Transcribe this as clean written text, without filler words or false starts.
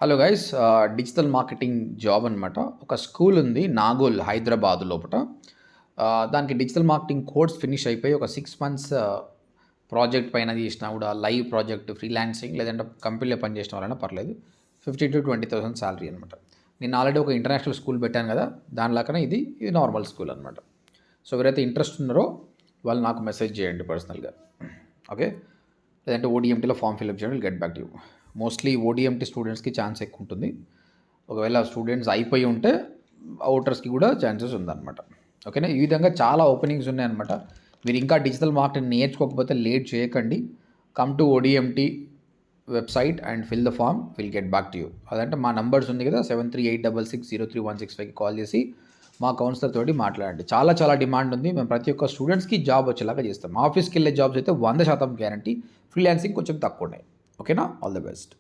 Hello guys, digital marketing job అనమాట. ఒక school ఉంది నాగోల్ హైదరాబాద్ లోపట. దానికి డిజిటల్ మార్కెటింగ్ కోర్స్ ఫినిష్ అయిపోయి ఒక 6 మంత్స్ ప్రాజెక్ట్ పైన చేసినా కూడా లైవ్ ప్రాజెక్ట్ ఫ్రీలాన్సింగ్ లేదంటే కంపెనీలో పని చేసిన వాళ్ళైనా పర్లేదు. 15,000 to 20,000 శాలరీ అనమాట. నేను ఆల్రెడీ ఒక ఇంటర్నేషనల్ స్కూల్ పెట్టాను కదా, దానిలాగానే ఇది నార్మల్ స్కూల్ అనమాట. సో ఎవరైతే ఇంట్రెస్ట్ ఉన్నారో వాళ్ళు నాకు మెసేజ్ చేయండి పర్సనల్గా, ఓకే? లేదంటే ఓడిఎంటీలో ఫామ్ ఫిల్అప్ చేయండి, get back to you. Mostly ODMT స్టూడెంట్స్కి ఛాన్స్ ఎక్కువ ఉంటుంది. ఒకవేళ స్టూడెంట్స్ అయిపోయి ఉంటే అవుటర్స్కి కూడా ఛాన్సెస్ ఉందన్నమాట. ఓకేనా? ఈ విధంగా చాలా ఓపెనింగ్స్ ఉన్నాయన్నమాట. మీరు ఇంకా డిజిటల్ మార్కెటింగ్ నేర్చుకోకపోతే లేట్ చేయకండి. Come to ODMT website and fill the form, will get back to you. అదంటే మా నంబర్స్ ఉంది కదా, 7386603165కి కాల్ చేసి మా కౌన్సిలర్ తోటి మాట్లాడండి. చాలా చాలా డిమాండ్ ఉంది. మేము ప్రతి ఒక్క స్టూడెంట్స్కి జాబ్ వచ్చేలాగా చేస్తాం. ఆఫీస్కి వెళ్ళే జాబ్స్ అయితే 100% గ్యారంటీ. ఫ్రీలాన్సింగ్ కొంచెం తక్కువ ఉన్నాయి. ఓకేనా? All the best.